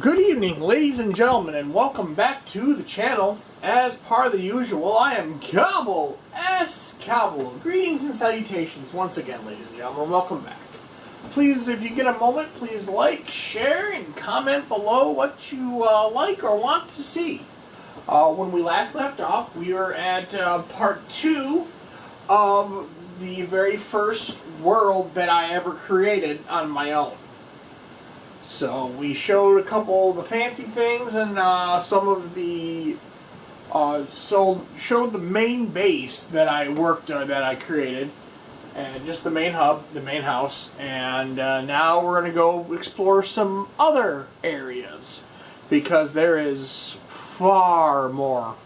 Good evening, ladies and gentlemen, and welcome back to the channel. As part of the usual, I am Cowboy S. Cowboy. Greetings and salutations once again, ladies and gentlemen. Welcome back. Please, if you get a moment, please like, share, and comment below what you like or want to see. When we last left off, we were at part 2 of the very first world that I ever created on my own. So we showed a couple of the fancy things and some of the showed the main base that I worked that I created, and just the main hub, the main house. And now we're gonna go explore some other areas because there is far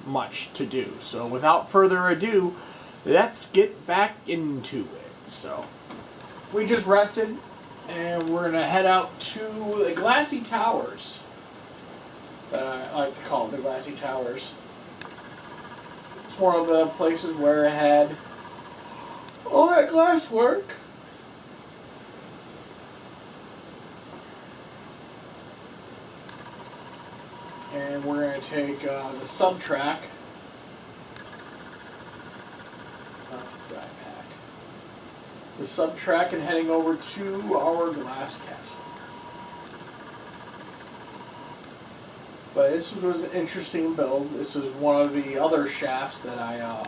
much to do. So without further ado, let's get back into it. So we just rested. And we're going to head out to the Glassy Towers. I like to call it the Glassy Towers. It's one of the places where I had all that glass work. And we're going to take the sub-track. The sub-track and heading over to our glass castle. But this was an interesting build. This is one of the other shafts that I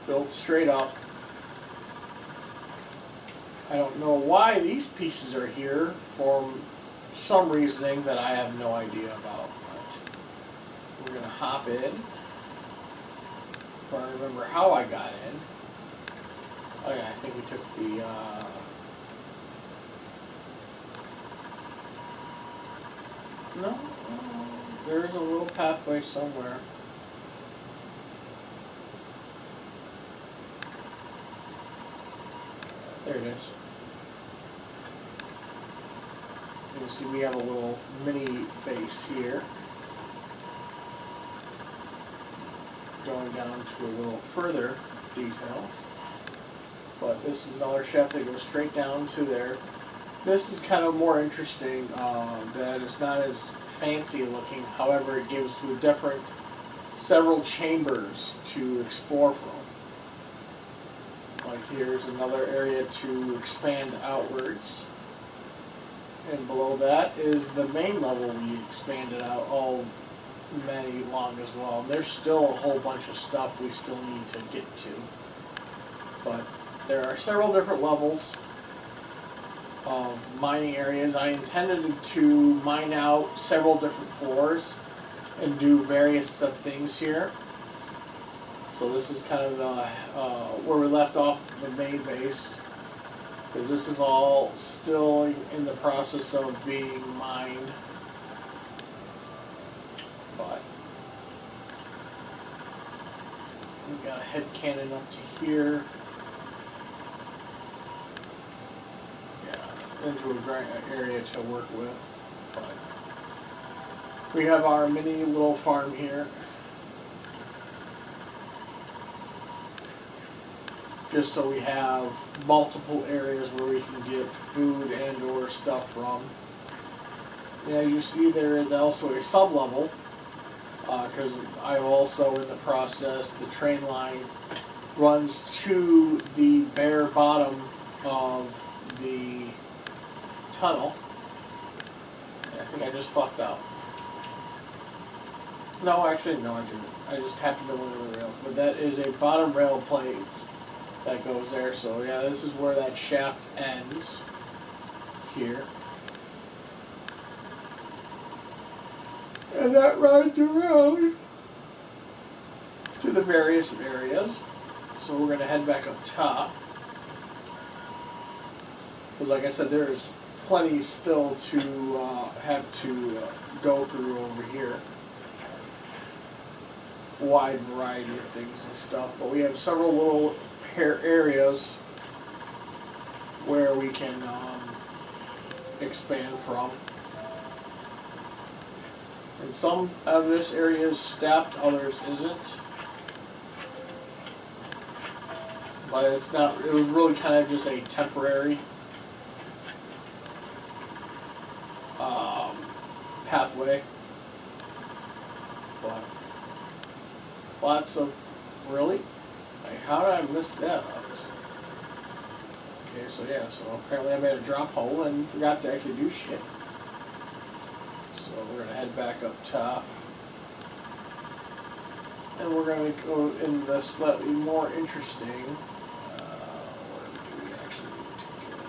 built straight up. I don't know why these pieces are here for some reasoning that I have no idea about. But we're going to hop in. If I remember how I got in. Oh yeah, I think we took the, no, there's a little pathway somewhere. There it is. You can see we have a little mini base here. Going down to a little further detail. But this is another shaft that goes straight down to there. This is kind of more interesting, that it's not as fancy looking. However, it gives to a different, several chambers to explore from. Like here's another area to expand outwards. And below that is the main level we expanded out all many long as well. And there's still a whole bunch of stuff we still need to get to. But there are several different levels of mining areas. I intended to mine out several different floors and do various things here. So this is kind of where we left off the main base, because this is all still in the process of being mined. But we've got a head cannon up to here. Into a great area to work with. But we have our mini little farm here. Just so we have multiple areas where we can get food and or stuff from. Yeah, you see there is also a sub-level, because I'm also in the process, the train line runs to the bare bottom of the tunnel. I think I just fucked up. No, actually, no, I didn't. I just tapped into one of the rails. But that is a bottom rail plate that goes there. So yeah, this is where that shaft ends. Here. And that rides around to the various areas. So we're going to head back up top. Because like I said, there is plenty still to have to go through over here. Wide variety of things and stuff, but we have several little areas where we can expand from. And some of this area is stepped, others isn't. But it's not. It was really kind of just a temporary pathway. But lots of, really? Like, how did I miss that? Okay, so yeah, so apparently I made a drop hole and forgot to actually do shit. So we're gonna head back up top. And we're gonna go in the slightly more interesting, where do we actually need to take care of?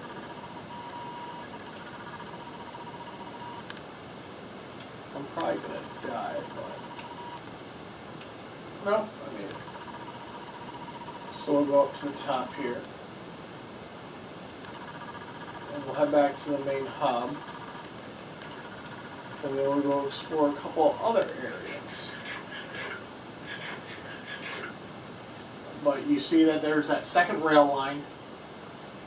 I'm probably gonna die, but no, I made it. So we'll go up to the top here. And we'll head back to the main hub. And then we'll go explore a couple other areas. But you see that there's that second rail line.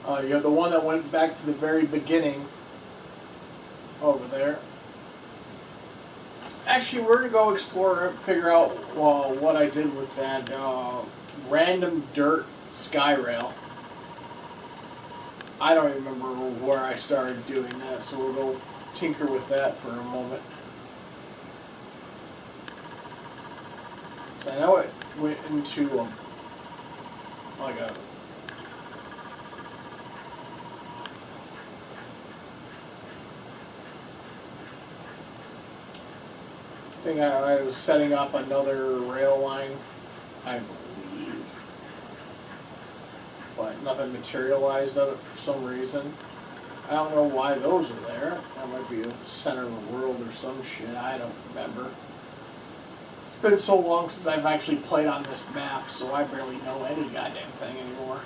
You have the one that went back to the very beginning over there. Actually, we're going to go explore and figure out what I did with that random dirt sky rail. I don't even remember where I started doing that, so we'll go tinker with that for a moment. So I know it went into like a thing. I was setting up another rail line, I believe, but nothing materialized of it for some reason. I don't know why those are there. That might be the center of the world or some shit. I don't remember. It's been so long since I've actually played on this map, so I barely know any goddamn thing anymore.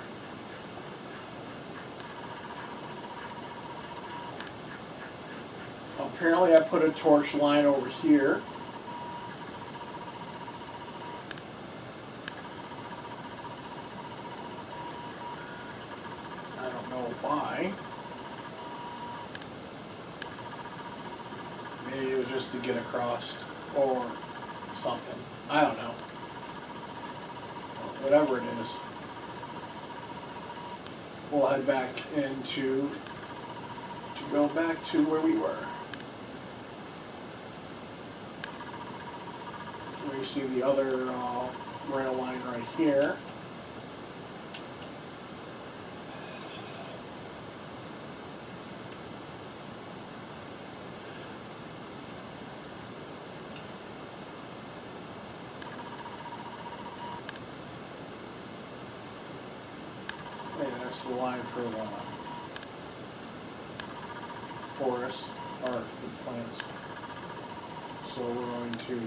Apparently I put a torch line over here. I don't know why. Maybe it was just to get across or something. I don't know. Whatever it is. We'll head back into to go back to where we were. We see the other rail line right here. And that's the line for the forest, or the plants. So we're going to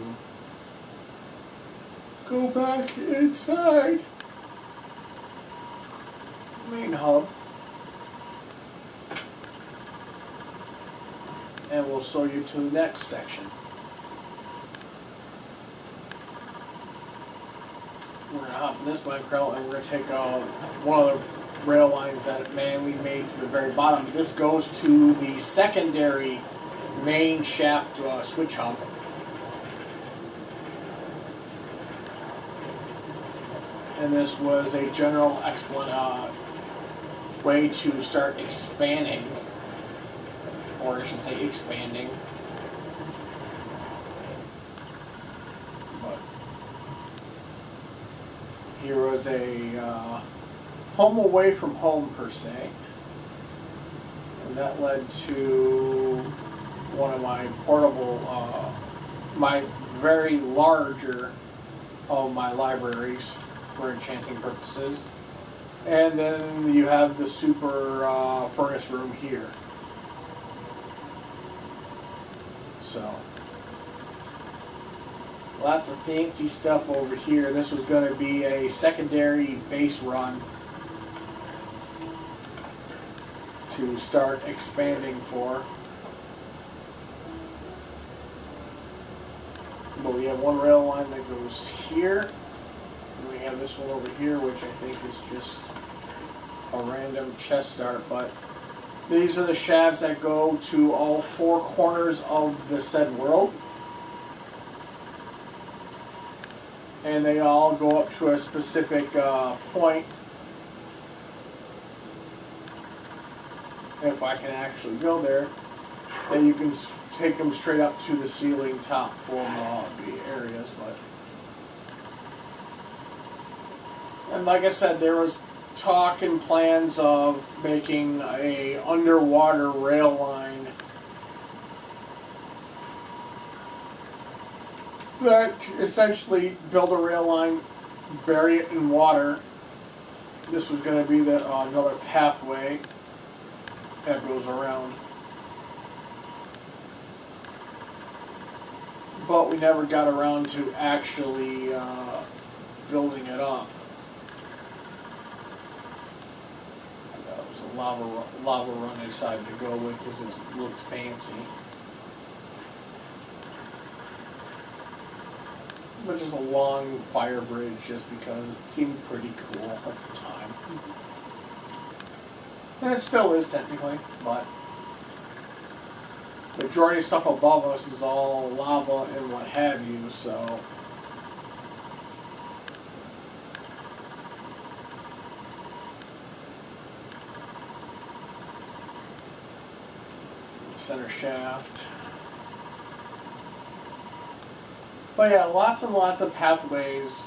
go back inside the main hub, and we'll show you to the next section. We're going to hop in this Minecraft and we're going to take one of the rail lines that we made to the very bottom. This goes to the secondary main shaft switch hub. And this was a general way to start expanding, or I should say expanding. But here was a home away from home per se, and that led to one of my portable, my very larger of my libraries for enchanting purposes. And then you have the super furnace room here. So lots of fancy stuff over here. This was going to be a secondary base run to start expanding for. But we have one rail line that goes here. And we have this one over here, which I think is just a random chest start, but these are the shafts that go to all four corners of the said world. And they all go up to a specific point. If I can actually go there, then you can take them straight up to the ceiling top for the areas, but. And like I said, there was talk and plans of making a underwater rail line that essentially build a rail line, bury it in water. This was going to be another pathway that goes around. But we never got around to actually building it up. That was a lava run I decided to go with because it looked fancy. But just a long fire bridge just because it seemed pretty cool at the time. And it still is technically, but the majority of stuff above us is all lava and what have you, so. Center shaft. But yeah, lots and lots of pathways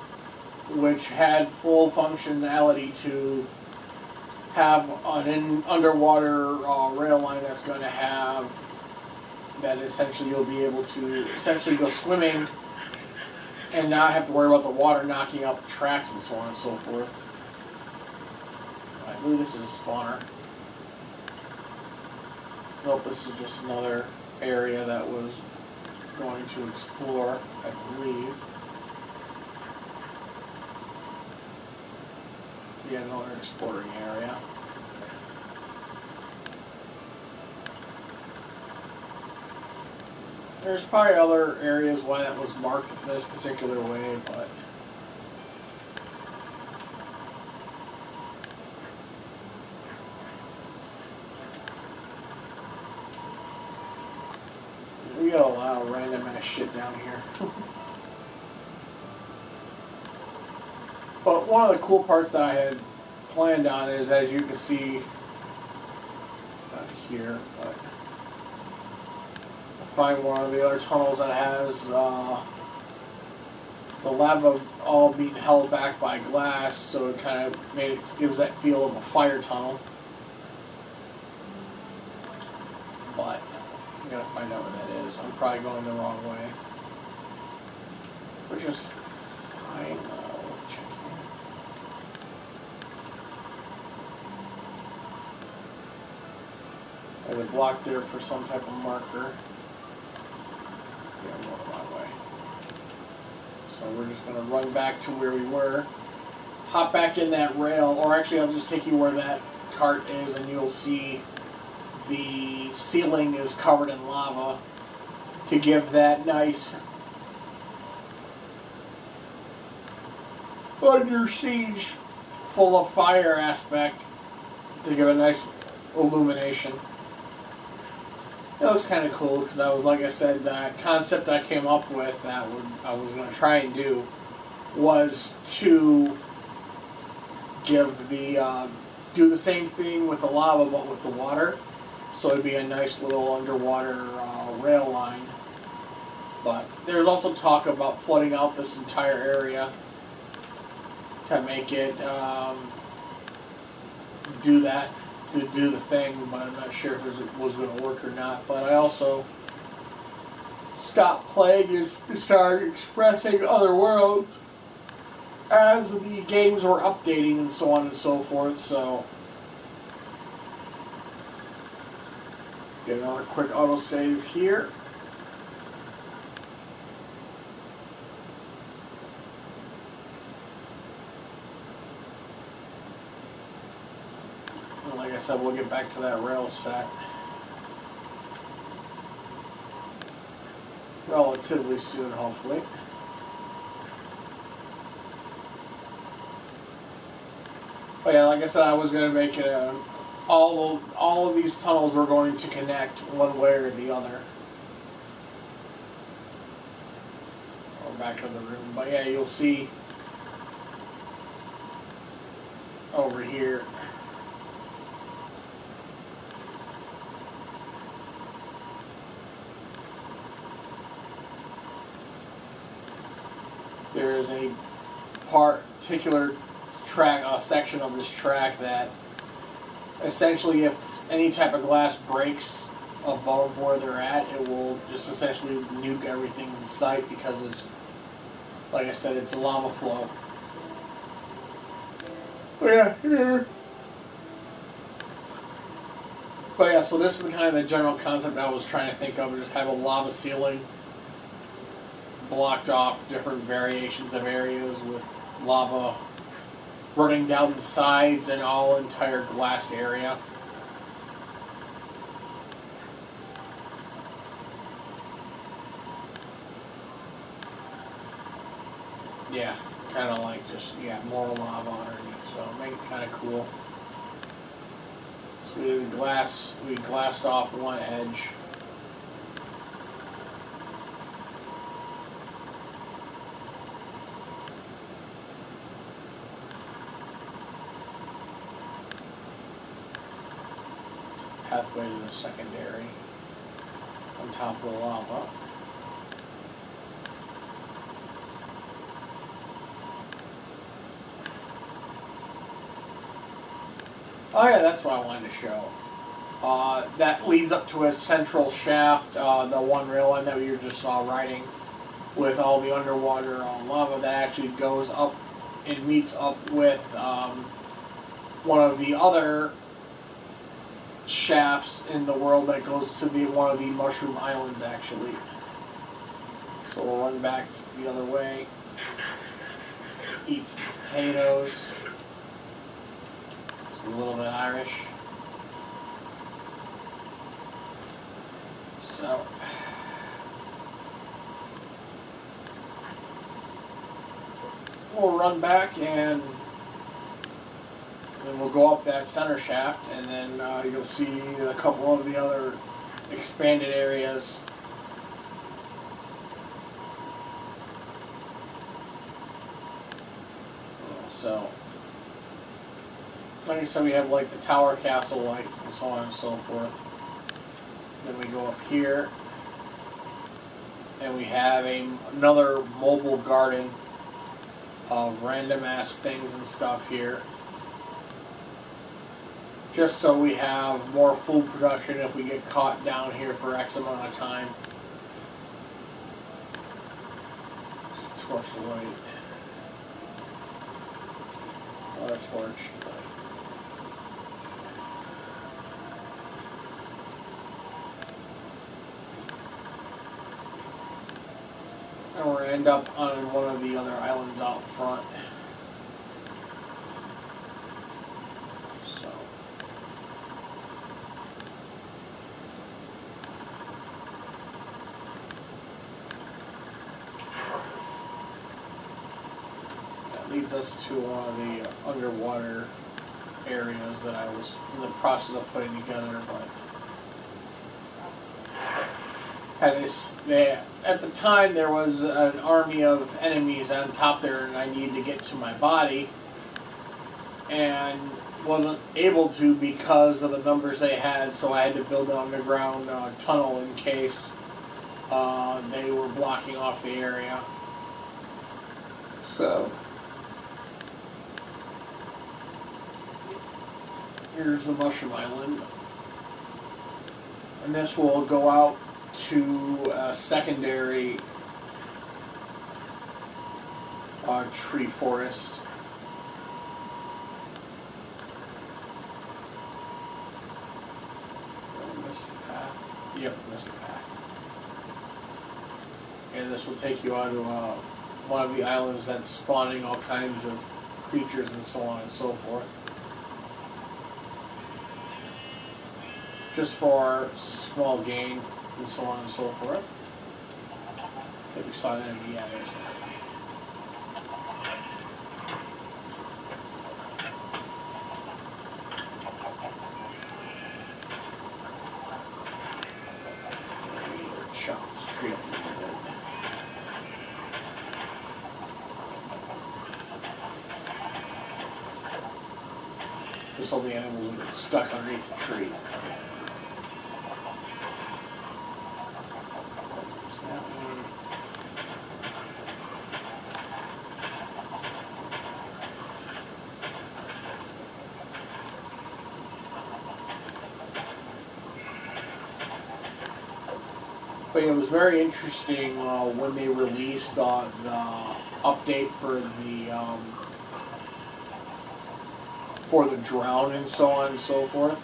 which had full functionality to have an underwater rail line that's going to have that essentially you'll be able to essentially go swimming and not have to worry about the water knocking out the tracks and so on and so forth. I believe this is a spawner. Nope, this is just another area that was going to explore, I believe. Yeah, another exploring area. There's probably other areas why that was marked this particular way, but we got a lot of random ass shit down here. But one of the cool parts that I had planned on is, as you can see, not here, but find one of the other tunnels that has the lava all being held back by glass, so it kind of gives that feel of a fire tunnel. But I gotta find out where that is. I'm probably going the wrong way, which is fine. We'll check here. I have a block there for some type of marker. Yeah, I'm going the wrong way. So we're just going to run back to where we were, hop back in that rail, or actually I'll just take you where that cart is and you'll see the ceiling is covered in lava to give that nice under siege, full of fire aspect to give a nice illumination. It looks kind of cool because I was, like I said, the concept I came up with that I was going to try and do was to give the do the same thing with the lava but with the water, so it'd be a nice little underwater rail line. But there's also talk about flooding out this entire area to make it do that. To do the thing, but I'm not sure if it was going to work or not. But I also stopped playing and started expressing other worlds as the games were updating and so on and so forth. So get another quick autosave here. Like I said, we'll get back to that rail set relatively soon, hopefully. But yeah, like I said, I was going to make it all of these tunnels were going to connect one way or the other. Or back to the room. But yeah, you'll see over here. there is a particular track, section of this track that essentially, if any type of glass breaks above where they're at, it will just essentially nuke everything in sight because it's, like I said, it's a lava flow. Oh yeah, here. But yeah, so this is kind of the general concept I was trying to think of. Just have a lava ceiling blocked off different variations of areas with lava running down the sides and all entire glassed area. Yeah, kind of like just, yeah, more lava underneath, so make it kind of cool. So we glassed off one edge. Pathway to the secondary on top of the lava. Oh yeah, that's what I wanted to show. That leads up to a central shaft, the one rail line that we were just riding with all the underwater lava that actually goes up and meets up with one of the other shafts in the world that goes to one of the mushroom islands actually. So we'll run back the other way, eat some potatoes. It's a little bit Irish. So we'll run back and then we'll go up that center shaft, and then you'll see a couple of the other expanded areas. So, like I said, we have like the tower castle lights and so on and so forth. Then we go up here, and we have another mobile garden of random ass things and stuff here. Just so we have more food production if we get caught down here for X amount of time. Torch the light. Another torch. And we'll end up on one of the other islands out front. Leads us to one of the underwater areas that I was in the process of putting together, but at the time there was an army of enemies on top there, and I needed to get to my body, and wasn't able to because of the numbers they had, so I had to build an underground tunnel in case they were blocking off the area. So here's the mushroom island, and this will go out to a secondary tree forest. Missed the path. Yep, missed the path. And this will take you onto one of the islands that's spawning all kinds of creatures and so on and so forth. Just for small gain and so on and so forth. I think we saw an enemy. Yeah, there's an enemy. Chop this tree up a little bit. Just so the animals will get stuck underneath the tree. But it was very interesting when they released the update for the drown and so on and so forth.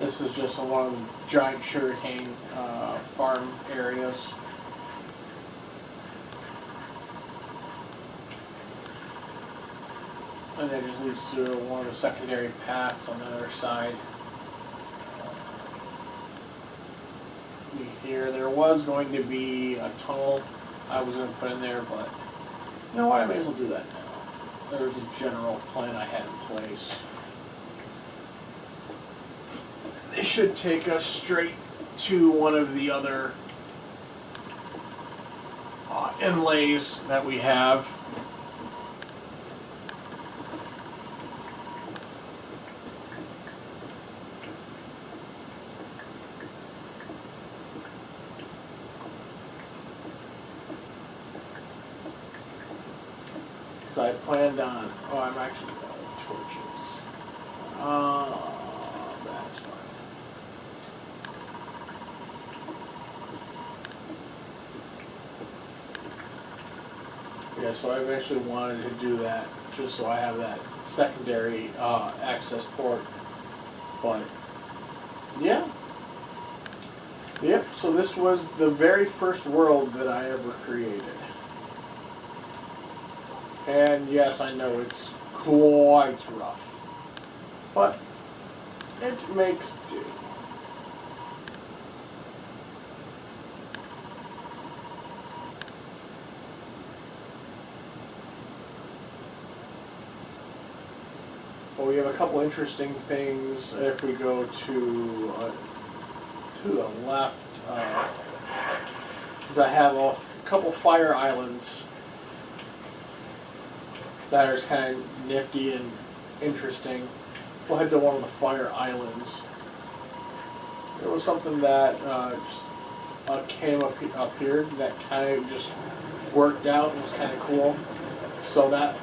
This is just one of the giant sugarcane farm areas. And it just leads to one of the secondary paths on the other side. Here, there was going to be a tunnel I was going to put in there, but you know what, I may as well do that now. There's a general plan I had in place. This should take us straight to one of the other inlays that we have. So I planned on, I'm actually out of torches. That's fine. Yeah, so I eventually wanted to do that just so I have that secondary access port. But, yeah. Yep, so this was the very first world that I ever created. And yes, I know it's quite rough, but it makes do. Well, we have a couple interesting things if we go to the left, because I have a couple fire islands that are kind of nifty and interesting. We'll head to one of the fire islands. There was something that just came up here that kind of just worked out and was kind of cool. So that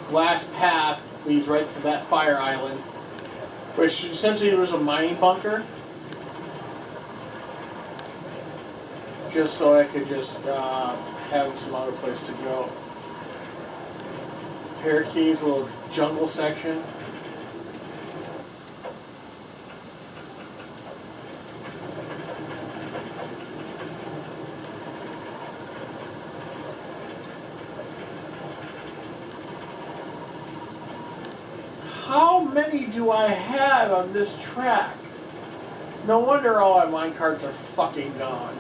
glass path leads right to that fire island, which essentially was a mining bunker. Just so I could just have some other place to go. Parakeets, a little jungle section. How many do I have on this track? No wonder all my minecarts are fucking gone.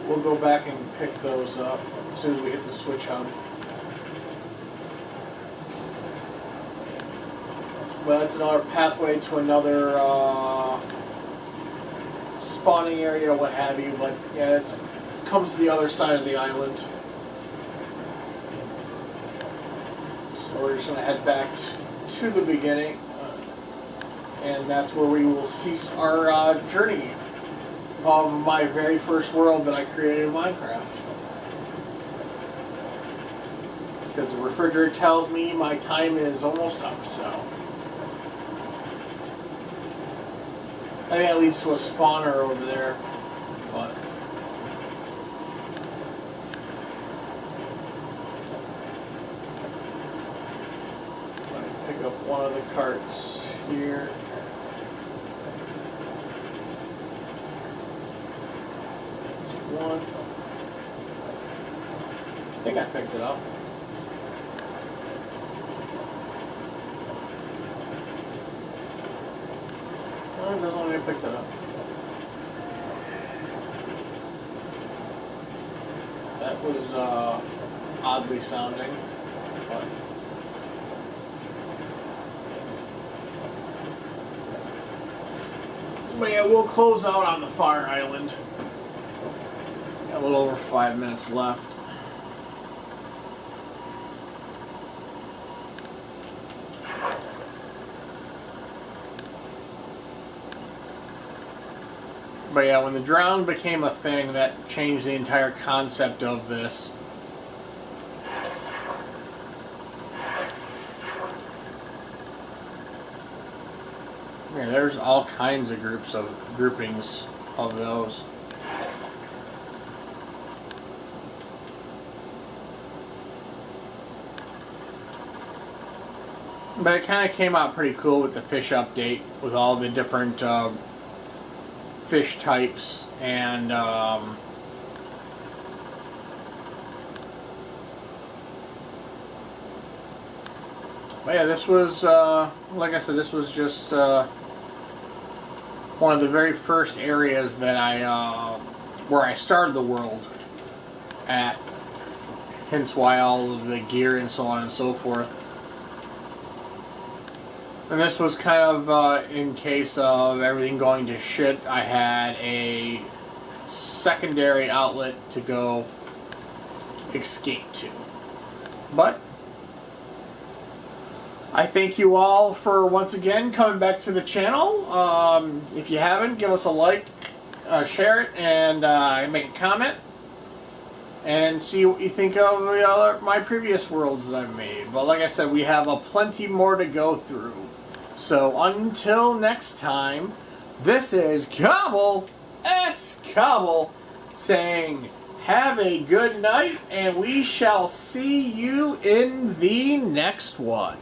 We'll go back and pick those up as soon as we hit the switch hub. Well, that's another pathway to another spawning area, what have you. But yeah, it comes to the other side of the island. So we're just going to head back to the beginning, and that's where we will cease our journey of my very first world that I created in Minecraft. Because the refrigerator tells me my time is almost up, so. I think that leads to a spawner over there, but. Let me pick up one of the carts here. One. I think I picked it up. No, it doesn't want me to pick that up. That was oddly sounding, but yeah, we'll close out on the fire island. Got a little over 5 minutes left. But yeah, when the drown became a thing, that changed the entire concept of this. Yeah, there's all kinds of groupings of those. But it kind of came out pretty cool with the fish update, with all the different fish types and but yeah, this was like I said, this was just one of the very first areas that where I started the world at. Hence why all of the gear and so on and so forth. And this was kind of in case of everything going to shit, I had a secondary outlet to go escape to. But I thank you all for once again coming back to the channel. If you haven't, give us a like, share it, and make a comment. And see what you think of my previous worlds that I've made. But like I said, we have plenty more to go through. So until next time, this is Cobble saying have a good night, and we shall see you in the next one.